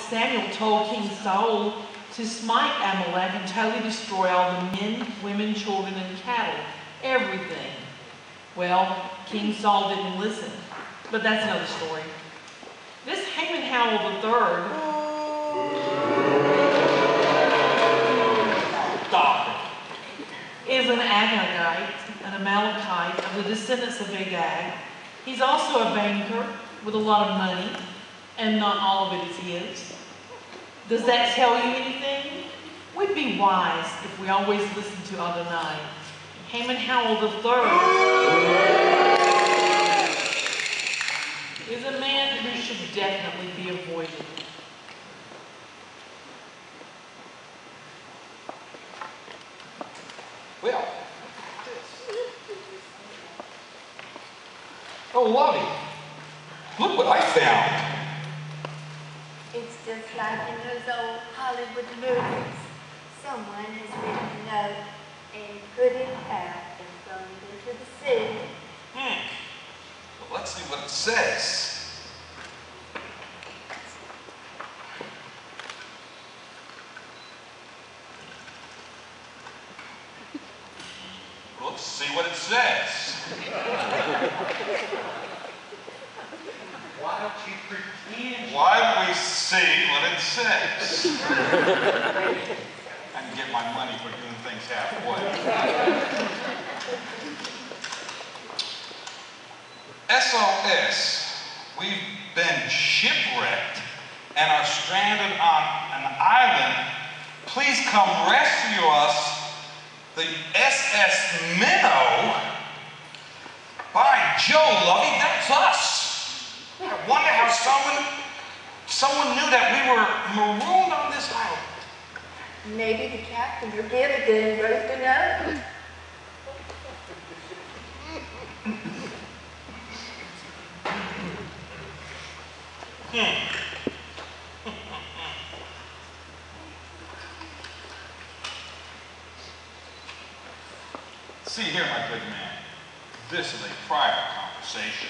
Samuel told King Saul to smite Amalek and totally destroy all the men, women, children, and cattle, everything. Well, King Saul didn't listen, but that's another story. This Haman Howell III is an Agagite, an Amalekite of the descendants of Agag. He's also a banker with a lot of money, and not all of it is his. Does that tell you anything? We'd be wise if we always listened to Adonai. Haman Howell III is a man who should definitely be avoided. Well, oh, Lovey, look what I found. It's just like in those old Hollywood movies. Someone has written a note and put it out and thrown it into the sea. Well, let's see what it says. Let's see what it says. Why don't you pretend? Why don't we see what it says? I can get my money for doing things halfway. SOS. We've been shipwrecked and are stranded on an island. Please come rescue us. The SS Minnow? By Joe, Lovey, that's us. I wonder how someone knew that we were marooned on this island. Maybe the captain or Gilligan wrote the note. See here, my good man, this is a private conversation.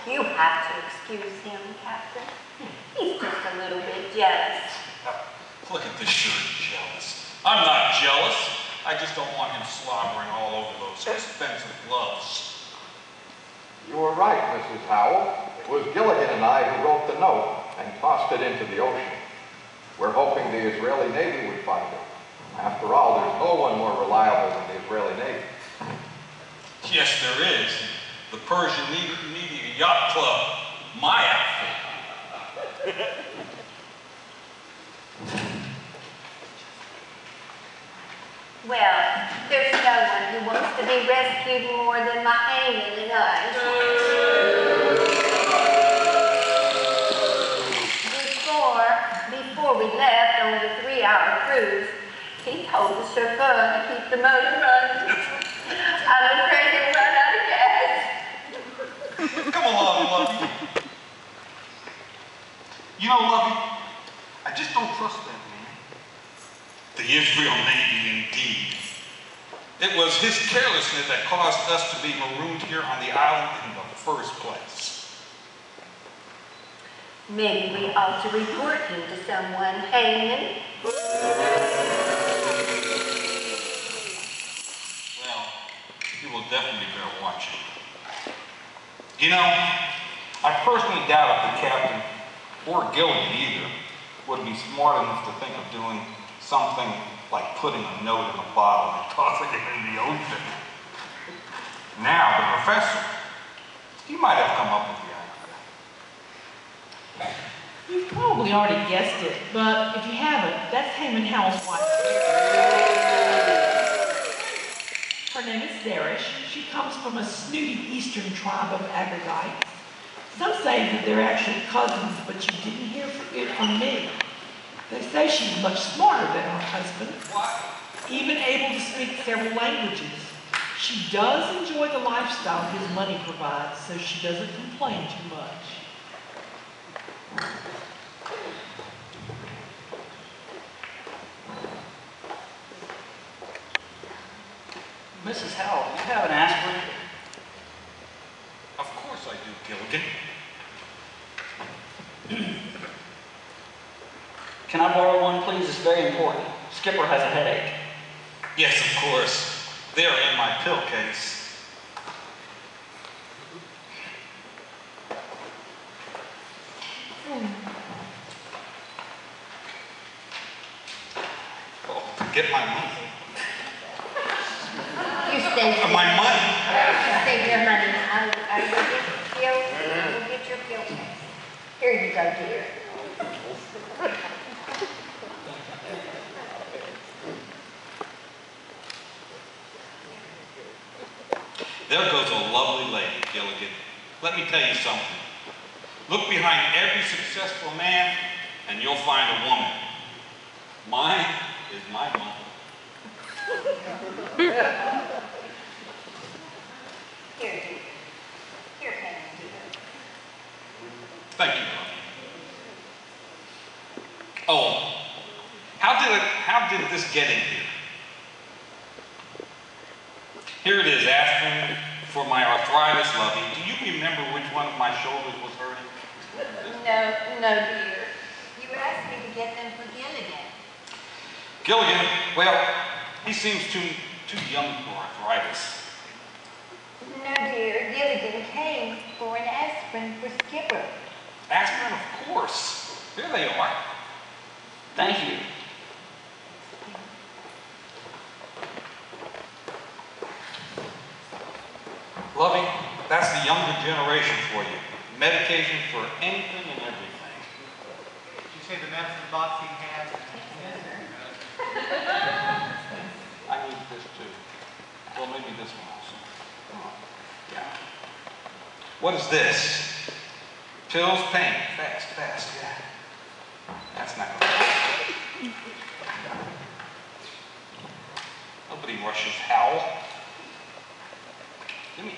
You have to excuse him, Captain. He's just a little bit jealous. Look at this shirt, jealous. I'm not jealous. I just don't want him slobbering all over those expensive gloves. You were right, Mrs. Howell. It was Gilligan and I who wrote the note and tossed it into the ocean. We're hoping the Israeli Navy would find it. After all, there's no one more reliable than the Israeli Navy. Yes, there is. The Persian Navy Yacht Club. My outfit. Well, there's no one who wants to be rescued more than my Haman and I. Before we left on the 3-hour cruise, he told the chauffeur to keep the motor running. I'm afraid he'll run out of gas. Come along, Lovey. You know, Lovey, I just don't trust that man. The Israel Navy, indeed. It was his carelessness that caused us to be marooned here on the island in the first place. Maybe we ought to report him to someone, Haman. Well, he will definitely bear watching. You know, I personally doubt if the captain, or Gilligan either, would be smart enough to think of doing something like putting a note in a bottle and tossing it in the ocean. Now, the professor, he might have come up with the idea. You've probably already guessed it, but if you haven't, that's Haman Howell's wife. Her name is Zeresh. She comes from a snooty eastern tribe of Agagites. Some say that they're actually cousins, but you didn't hear it from me. They say she's much smarter than her husband, even able to speak several languages. She does enjoy the lifestyle his money provides, so she doesn't complain too much. Mrs. Howell, do you have an aspirin? Of course I do, Gilligan. Can I borrow one, please? It's very important. Skipper has a headache. Yes, of course. They're in my pill case. Oh, get my money. You stay there. My money. You stay there, honey. I will get your pill. We'll get your pill case. Here you go, dear. There goes a lovely lady, Gilligan. Let me tell you something. Look behind every successful man, and you'll find a woman. Mine is my mother. Here, dear. Here, Penny, dear. Thank you, Mom. Oh, how did this get in here? Here it is, aspirin for my arthritis, Lovey. Do you remember which one of my shoulders was hurting? No, dear. You asked me to get them for Gilligan. Gilligan, well, he seems too young for arthritis. No, dear. Gilligan came for an aspirin for Skipper. Aspirin, of course. Here they are. Thank you. Lovey, that's the younger generation for you. Medication for anything and everything. Did you say the medicine box he has? I need this too. Well, maybe this one also. Yeah. What is this? Pills, pain. Fast, yeah. That's not good. Nobody rushes Howell. Give me.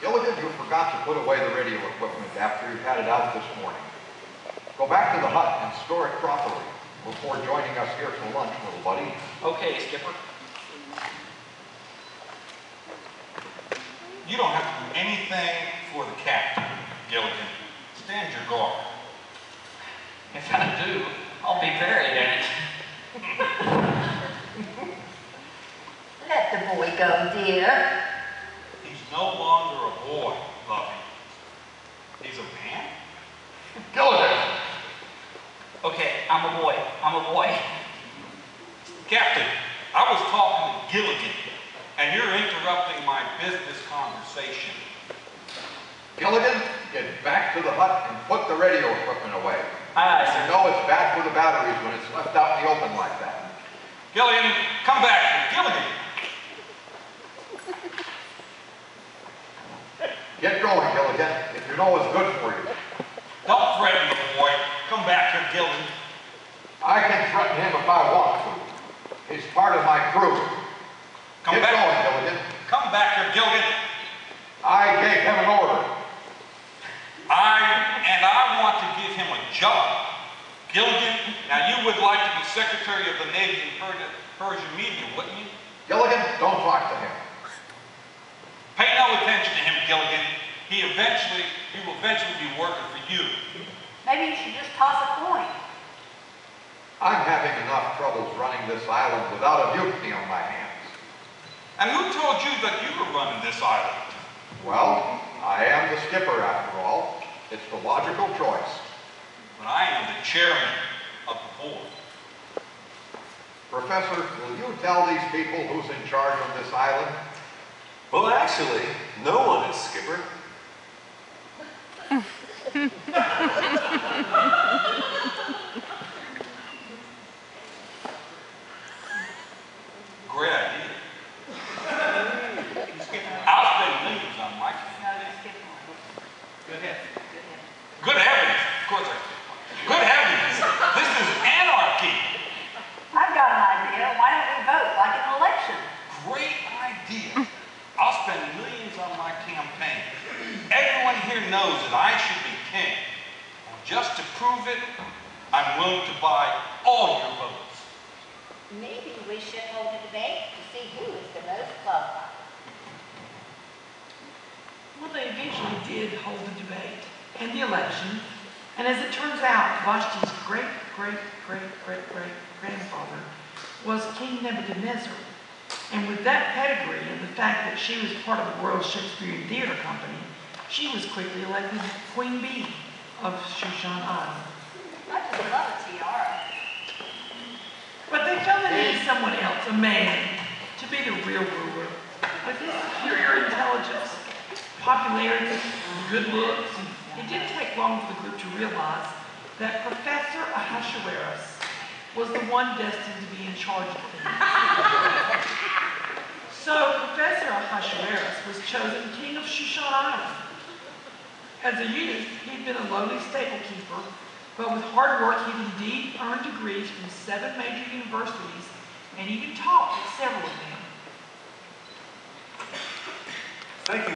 Gilligan, you forgot to put away the radio equipment after you had it out this morning. Go back to the hut and store it properly before joining us here for lunch, little buddy. Okay, Skipper. You don't have to do anything for the captain, Gilligan. Stand your guard. If I do, I'll be buried in it. Let the boy go, dear. He's no longer a boy, Lovey. He's a man? Gilligan! Okay, I'm a boy. Captain, I was talking to Gilligan, and you're interrupting my business conversation. Gilligan, get back to the hut and put the radio equipment away. Aye, You sir. know it's bad for the batteries when it's left out in the open like that. Gilligan, come back here. Gilligan! Get going, Gilligan, if you know what's good for you. Don't threaten the boy. Come back here, Gilligan. I can threaten him if I want to. He's part of my crew. Come Get back. going, Gilligan. Come back here, Gilligan. I gave him an order. I want to give him a job. Gilligan, now you would like to be Secretary of the Navy in Persian media, wouldn't you? Gilligan, don't talk to him. Pay no attention to him, Gilligan. He will eventually be working for you. Maybe you should just toss a coin. I'm having enough troubles running this island without a mutiny on my hands. And who told you that you were running this island? Well, I am the skipper after all. It's the logical choice. But I am the chairman of the board. Professor, will you tell these people who's in charge of this island? Well, actually, no one is, Skipper. Great idea. I'll spend millions on my camp. Go ahead. Good heavens. Of course I do. Good heavens. This is anarchy. I've got an idea. Why don't we vote like an election? Great idea. I'll spend millions on my campaign. Everyone here knows that I should be king. And just to prove it, I'm willing to buy all your votes. Maybe we should hold a debate to see who is the most qualified. Well, they eventually did hold the debate and the election, and as it turns out, Vashti's great-great-great-great-grandfather was King Nebuchadnezzar. And with that pedigree and the fact that she was part of the Royal Shakespearean Theatre Company, she was quickly elected Queen Bee of Shushan Isle. I just love a tiara. But they felt they needed someone else, a man, to be the real ruler. With his superior intelligence, popularity, good looks, it didn't take long for the group to realize that Professor Ahasuerus was the one destined to be in charge of things. So Professor Ahasuerus was chosen king of Shushan Isle. As a youth, he'd been a lowly stable keeper, but with hard work, he'd indeed earned degrees from 7 major universities and even taught at several of them. Thank you.